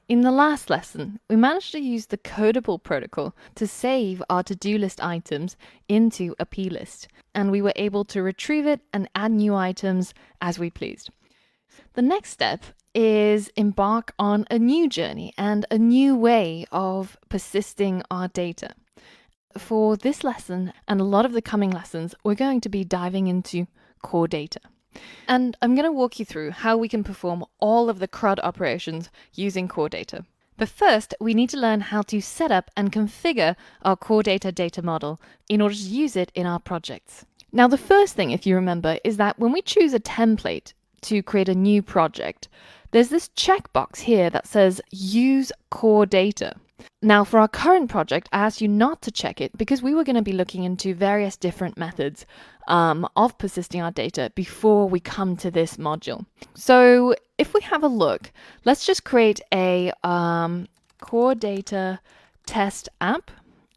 In the last lesson, we managed to use the Codable protocol to save our to-do list items into a plist, and we were able to retrieve it and add new items as we pleased. The next step is embark on a new journey and a new way of persisting our data. For this lesson and a lot of the coming lessons, we're going to be diving into core data. And I'm going to walk you through how we can perform all of the CRUD operations using core data. But first, we need to learn how to set up and configure our core data model in order to use it in our projects. Now, the first thing, if you remember, is that when we choose a template to create a new project, there's this checkbox here that says Use Core Data. Now, for our current project, I asked you not to check it because we were going to be looking into various different methods of persisting our data before we come to this module. So if we have a look, let's just create a core data test app,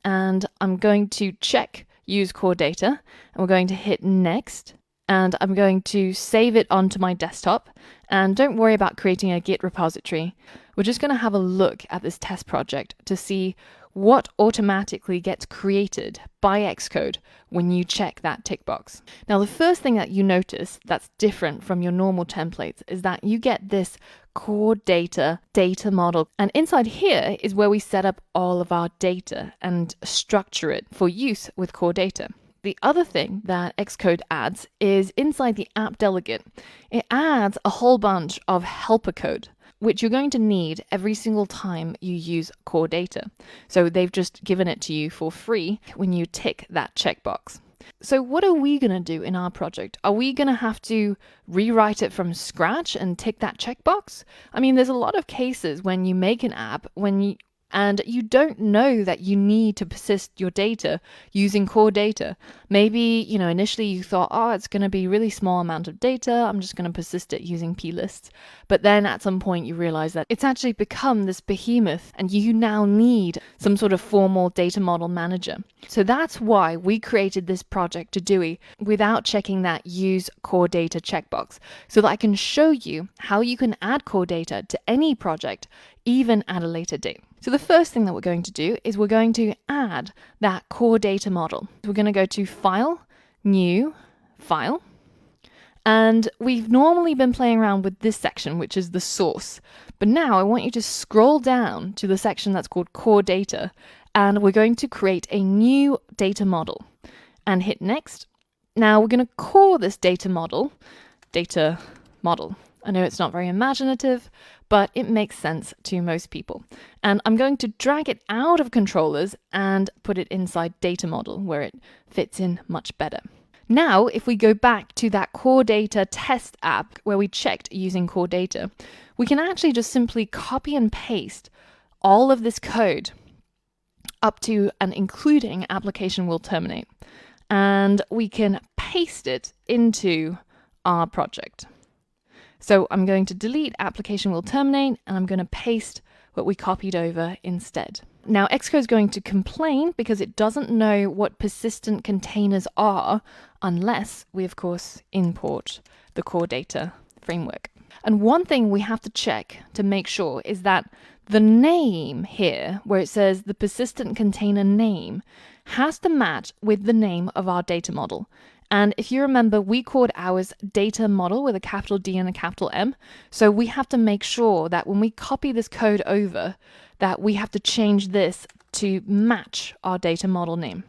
and I'm going to check Use Core Data, and we're going to hit Next, and I'm going to save it onto my desktop. And don't worry about creating a Git repository. We're just going to have a look at this test project to see what automatically gets created by Xcode when you check that tick box. Now, the first thing that you notice that's different from your normal templates is that you get this core data model. And inside here is where we set up all of our data and structure it for use with core data. The other thing that Xcode adds is inside the app delegate, it adds a whole bunch of helper code, which you're going to need every single time you use core data. So they've just given it to you for free when you tick that checkbox. So what are we going to do in our project? Are we going to have to rewrite it from scratch and tick that checkbox? I mean, there's a lot of cases when you make an app and you don't know that you need to persist your data using core data. Maybe, initially you thought, it's going to be a really small amount of data. I'm just going to persist it using plists. But then at some point you realize that it's actually become this behemoth and you now need some sort of formal data model manager. So that's why we created this project to Dewey without checking that use core data checkbox, so that I can show you how you can add core data to any project, even at a later date. So the first thing that we're going to do is we're going to add that core data model. We're going to go to File, New, File. And we've normally been playing around with this section, which is the source. But now I want you to scroll down to the section that's called Core Data. And we're going to create a new data model and hit Next. Now we're going to call this data model. I know it's not very imaginative, but it makes sense to most people. And I'm going to drag it out of controllers and put it inside data model where it fits in much better. Now, if we go back to that core data test app where we checked using core data, we can actually just simply copy and paste all of this code up to and including application will terminate. And we can paste it into our project. So I'm going to delete application will terminate and I'm going to paste what we copied over instead. Now Xcode is going to complain because it doesn't know what persistent containers are unless we of course import the core data framework. And one thing we have to check to make sure is that the name here, where it says the persistent container name, has to match with the name of our data model. And if you remember, we called ours data model with a capital D and a capital M. So we have to make sure that when we copy this code over, that we have to change this to match our data model name.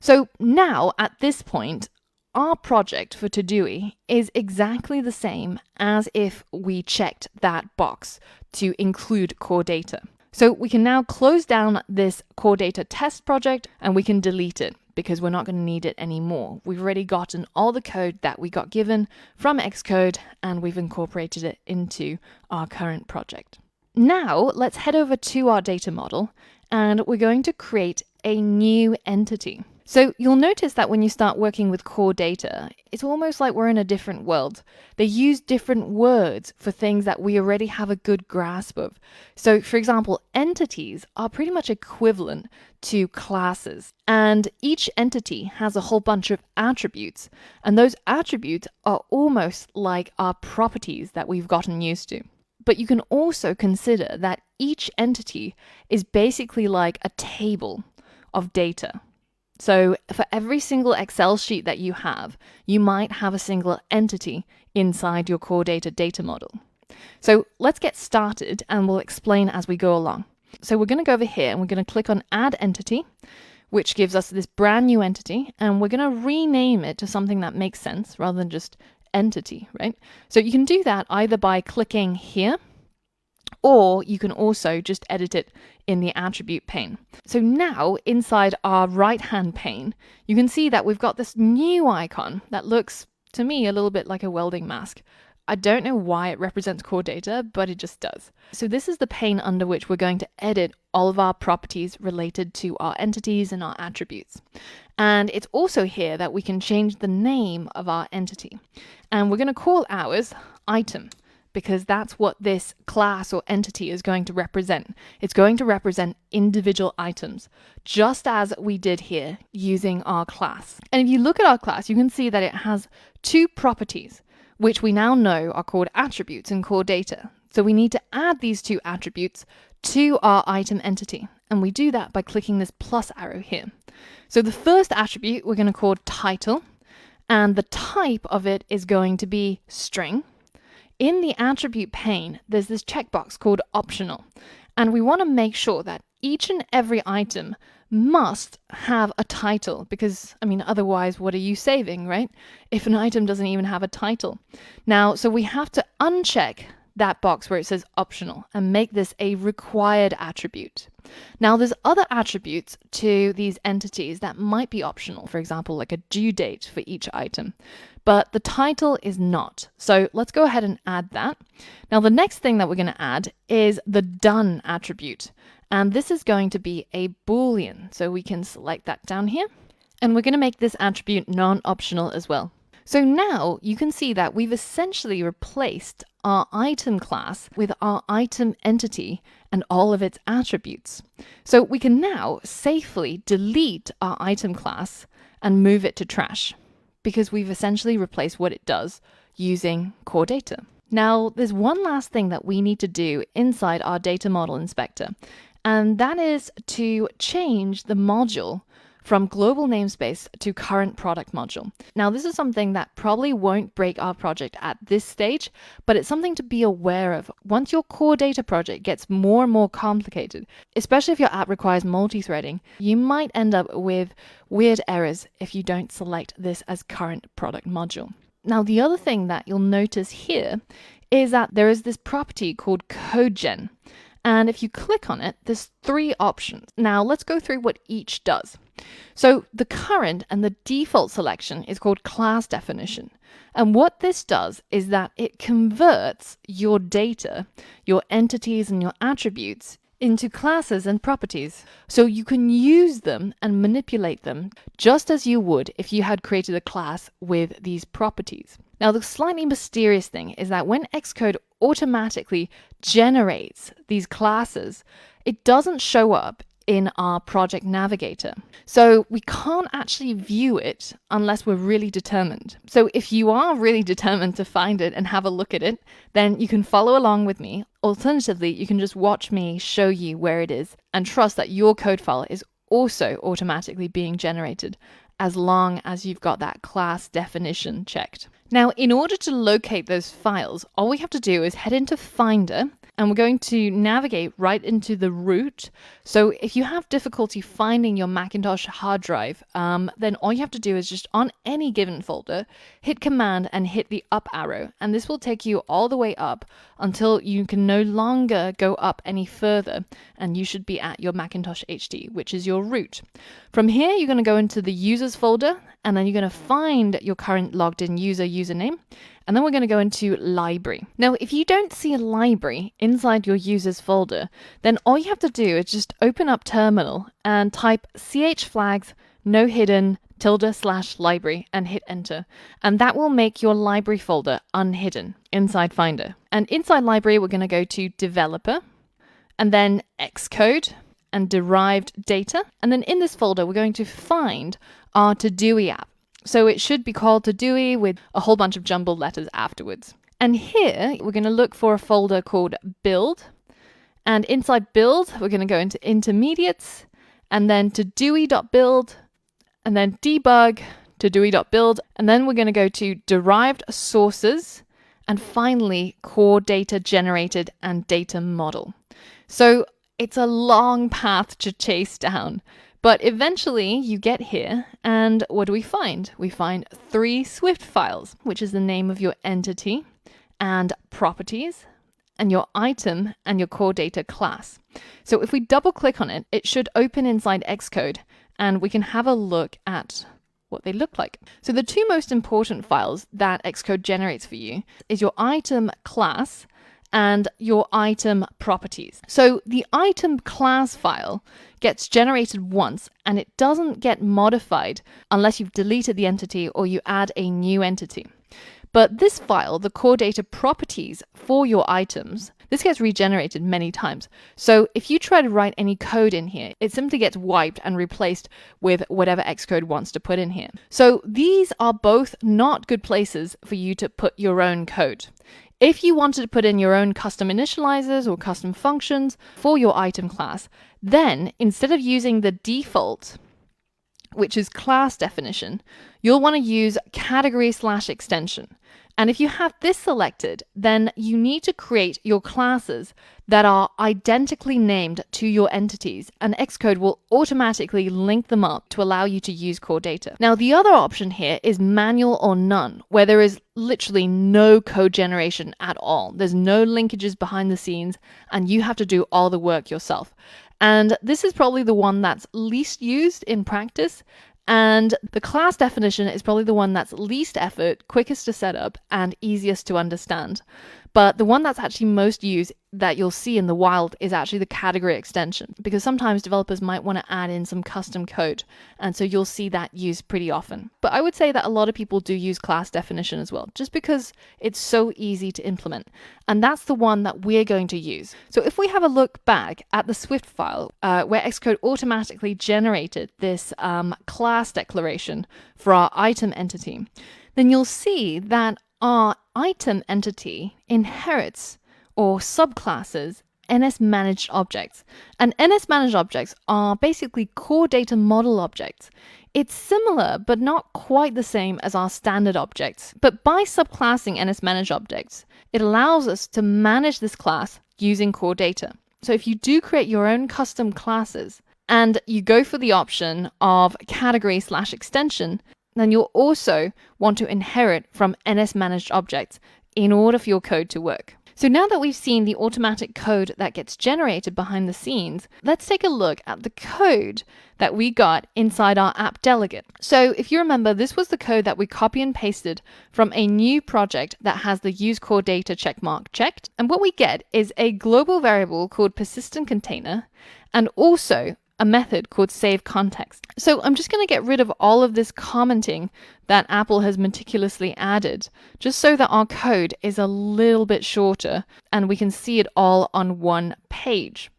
So now at this point, our project for Todui is exactly the same as if we checked that box to include core data. So we can now close down this core data test project and we can delete it because we're not going to need it anymore. We've already gotten all the code that we got given from Xcode and we've incorporated it into our current project. Now let's head over to our data model and we're going to create a new entity. So you'll notice that when you start working with core data, it's almost like we're in a different world. They use different words for things that we already have a good grasp of. So for example, entities are pretty much equivalent to classes, and each entity has a whole bunch of attributes, and those attributes are almost like our properties that we've gotten used to. but you can also consider that each entity is basically like a table of data. So for every single Excel sheet that you have, you might have a single entity inside your core data model. So let's get started and we'll explain as we go along. So we're going to go over here and we're going to click on Add Entity, which gives us this brand new entity, and we're going to rename it to something that makes sense rather than just entity, right? So you can do that either by clicking here, or you can also just edit it in the attribute pane. So now inside our right-hand pane, you can see that we've got this new icon that looks to me a little bit like a welding mask. I don't know why it represents core data, but it just does. So this is the pane under which we're going to edit all of our properties related to our entities and our attributes. And it's also here that we can change the name of our entity. And we're going to call ours item, because that's what this class or entity is going to represent. It's going to represent individual items, just as we did here using our class. And if you look at our class, you can see that it has two properties, which we now know are called attributes in core data. So we need to add these two attributes to our item entity. And we do that by clicking this plus arrow here. So the first attribute we're going to call title, and the type of it is going to be string. In the attribute pane, there's this checkbox called optional, and we want to make sure that each and every item must have a title, because, I mean, otherwise, what are you saving, right? If an item doesn't even have a title. Now, so we have to uncheck that box where it says optional and make this a required attribute. Now, there's other attributes to these entities that might be optional, for example, like a due date for each item, but the title is not. So let's go ahead and add that. Now, the next thing that we're going to add is the done attribute, and this is going to be a Boolean. So we can select that down here, and we're going to make this attribute non-optional as well. So now you can see that we've essentially replaced our item class with our item entity and all of its attributes. So we can now safely delete our item class and move it to trash, because we've essentially replaced what it does using core data. Now, there's one last thing that we need to do inside our data model inspector, and that is to change the module from global namespace to current product module. Now, this is something that probably won't break our project at this stage, but it's something to be aware of once your core data project gets more and more complicated, especially if your app requires multi-threading. You might end up with weird errors if you don't select this as current product module. Now, the other thing that you'll notice here is that there is this property called CodeGen. And if you click on it, there's three options. Now, let's go through what each does. So the current and the default selection is called class definition. And what this does is that it converts your data, your entities and your attributes into classes and properties. So you can use them and manipulate them just as you would if you had created a class with these properties. Now, the slightly mysterious thing is that when Xcode automatically generates these classes, it doesn't show up in our project navigator. So we can't actually view it unless we're really determined. So if you are really determined to find it and have a look at it, then you can follow along with me. Alternatively, you can just watch me show you where it is and trust that your code file is also automatically being generated as long as you've got that class definition checked. Now, in order to locate those files, all we have to do is head into Finder, and we're going to navigate right into the root. So if you have difficulty finding your Macintosh hard drive, then all you have to do is just on any given folder, hit Command and hit the up arrow. And this will take you all the way up until you can no longer go up any further. And you should be at your Macintosh HD, which is your root. From here, you're going to go into the users folder, and then you're going to find your current logged in user username. And then we're going to go into library. Now, if you don't see a library inside your users folder, then all you have to do is just open up terminal and type chflags no hidden ~library and hit enter. And that will make your library folder unhidden inside Finder. And inside library, we're going to go to developer and then Xcode and derived data. And then in this folder, we're going to find our Todoist app. So it should be called Todoist with a whole bunch of jumbled letters afterwards. And here we're going to look for a folder called build. And inside build, we're going to go into intermediates and then to dewey.build and then debug to dewey.build. And then we're going to go to derived sources and finally core data generated and data model. So it's a long path to chase down, but eventually you get here and what do we find? We find 3 Swift files, which is the name of your entity and properties and your item and your core data class. So if we double click on it, it should open inside Xcode and we can have a look at what they look like. So the 2 most important files that Xcode generates for you is your item class and your item properties. So the item class file gets generated once and it doesn't get modified unless you've deleted the entity or you add a new entity. But this file, the core data properties for your items, this gets regenerated many times. So if you try to write any code in here, it simply gets wiped and replaced with whatever Xcode wants to put in here. So these are both not good places for you to put your own code. If you wanted to put in your own custom initializers or custom functions for your item class, then instead of using the default, which is class definition, you'll want to use category/extension. And if you have this selected, then you need to create your classes that are identically named to your entities, and Xcode will automatically link them up to allow you to use core data. Now, the other option here is manual or none, where there is literally no code generation at all. There's no linkages behind the scenes, and you have to do all the work yourself. And this is probably the one that's least used in practice. And the class definition is probably the one that's least effort, quickest to set up, and easiest to understand. But the one that's actually most used that you'll see in the wild is actually the category extension, because sometimes developers might want to add in some custom code. And so you'll see that used pretty often. But I would say that a lot of people do use class definition as well, just because it's so easy to implement. And that's the one that we're going to use. So if we have a look back at the Swift file, where Xcode automatically generated this class declaration for our item entity, then you'll see that our item entity inherits or subclasses NS managed objects. And NS managed objects are basically core data model objects. It's similar, but not quite the same as our standard objects. But by subclassing NS managed objects, it allows us to manage this class using core data. So if you do create your own custom classes and you go for the option of category/extension, then you'll also want to inherit from NS managed objects in order for your code to work. So now that we've seen the automatic code that gets generated behind the scenes, let's take a look at the code that we got inside our app delegate. So if you remember, this was the code that we copy and pasted from a new project that has the use core data checkmark checked. And what we get is a global variable called persistent container and also a method called save context. So I'm just going to get rid of all of this commenting that Apple has meticulously added, just so that our code is a little bit shorter and we can see it all on one page.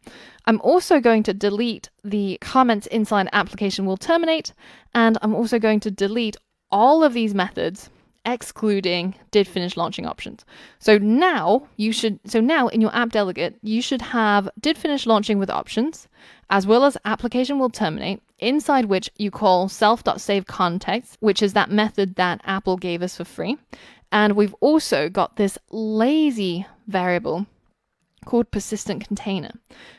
I'm also going to delete the comments inside application will terminate, and I'm also going to delete all of these methods excluding did finish launching options. So now in your app delegate, you should have did finish launching with options, as well as application will terminate, inside which you call self.saveContext, which is that method that Apple gave us for free. And we've also got this lazy variable called persistent container.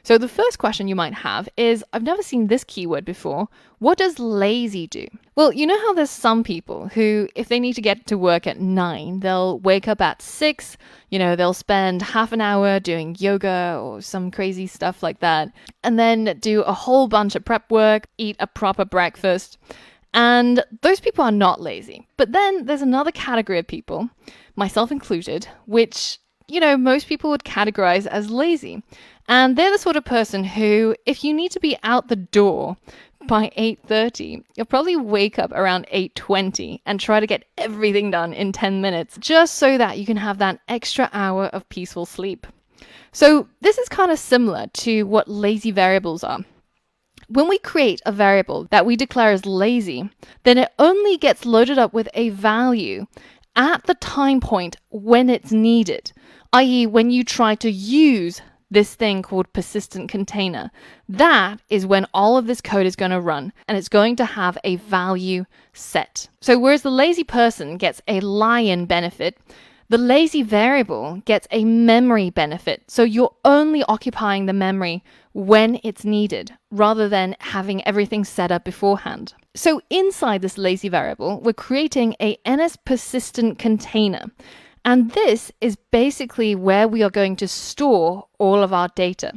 So the first question you might have is, I've never seen this keyword before. What does lazy do? Well, you know how there's some people who, if they need to get to work at 9, they'll wake up at 6, they'll spend half an hour doing yoga or some crazy stuff like that, and then do a whole bunch of prep work, eat a proper breakfast. And those people are not lazy. But then there's another category of people, myself included, which most people would categorize as lazy. And they're the sort of person who, if you need to be out the door by 8:30, you'll probably wake up around 8:20 and try to get everything done in 10 minutes, just so that you can have that extra hour of peaceful sleep. So this is kind of similar to what lazy variables are. When we create a variable that we declare as lazy, then it only gets loaded up with a value at the time point when it's needed, i.e. when you try to use this thing called persistent container. That is when all of this code is going to run, and it's going to have a value set. So whereas the lazy person gets a lion benefit, the lazy variable gets a memory benefit. So you're only occupying the memory when it's needed, rather than having everything set up beforehand. So inside this lazy variable, we're creating a NS persistent container. And this is basically where we are going to store all of our data.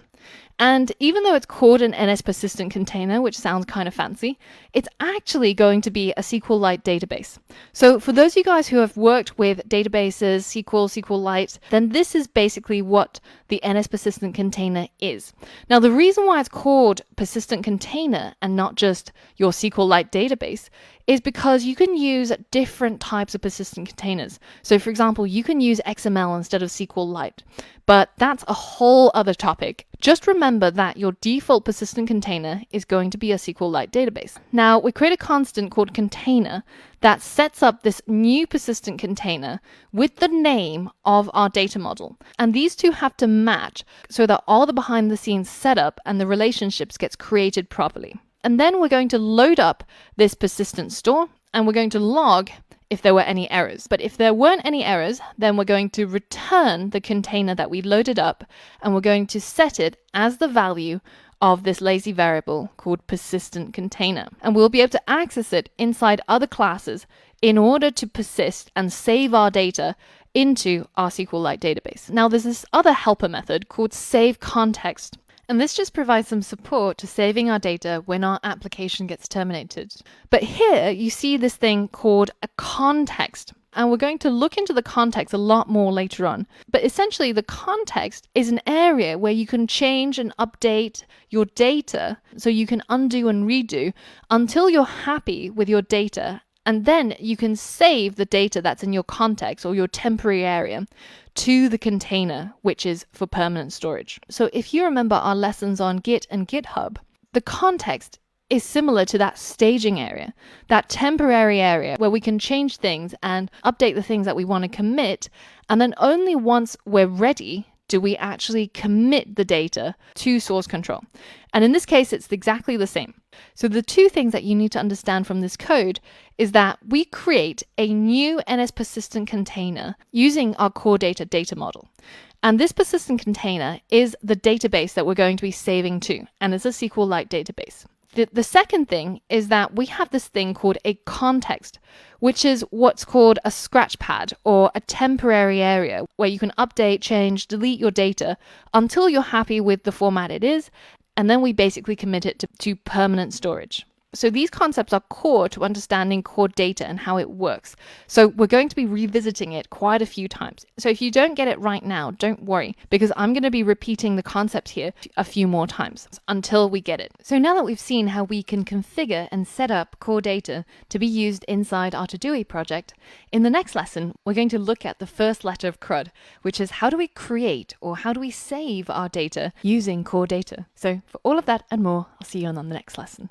And even though it's called an NS persistent container, which sounds kind of fancy, it's actually going to be a SQLite database. So for those of you guys who have worked with databases, SQL, SQLite, then this is basically what the NS persistent container is. Now, the reason why it's called persistent container and not just your SQLite database is because you can use different types of persistent containers. So for example, you can use XML instead of SQLite, but that's a whole other topic. Just remember that your default persistent container is going to be a SQLite database. Now, we create a constant called container that sets up this new persistent container with the name of our data model. And these two have to match so that all the behind the scenes setup and the relationships gets created properly. And then we're going to load up this persistent store, and we're going to log if there were any errors. But if there weren't any errors, then we're going to return the container that we loaded up, and we're going to set it as the value of this lazy variable called persistent container. And we'll be able to access it inside other classes in order to persist and save our data into our SQLite database. Now, there's this other helper method called save context. And this just provides some support to saving our data when our application gets terminated. But here you see this thing called a context. And we're going to look into the context a lot more later on. But essentially, the context is an area where you can change and update your data, so you can undo and redo until you're happy with your data. And then you can save the data that's in your context or your temporary area to the container, which is for permanent storage. So if you remember our lessons on Git and GitHub, the context is similar to that staging area, that temporary area where we can change things and update the things that we want to commit. And then only once we're ready do we actually commit the data to source control. And in this case, it's exactly the same. So the two things that you need to understand from this code is that we create a new NS persistent container using our core data model. And this persistent container is the database that we're going to be saving to, and it's a SQLite database. The second thing is that we have this thing called a context, which is what's called a scratch pad or a temporary area where you can update, change, delete your data until you're happy with the format it is, and then we basically commit it to permanent storage. So these concepts are core to understanding core data and how it works. So we're going to be revisiting it quite a few times. So if you don't get it right now, don't worry, because I'm going to be repeating the concept here a few more times until we get it. So now that we've seen how we can configure and set up core data to be used inside our Todoist project, in the next lesson, we're going to look at the first letter of CRUD, which is how do we create or how do we save our data using core data. So for all of that and more, I'll see you on the next lesson.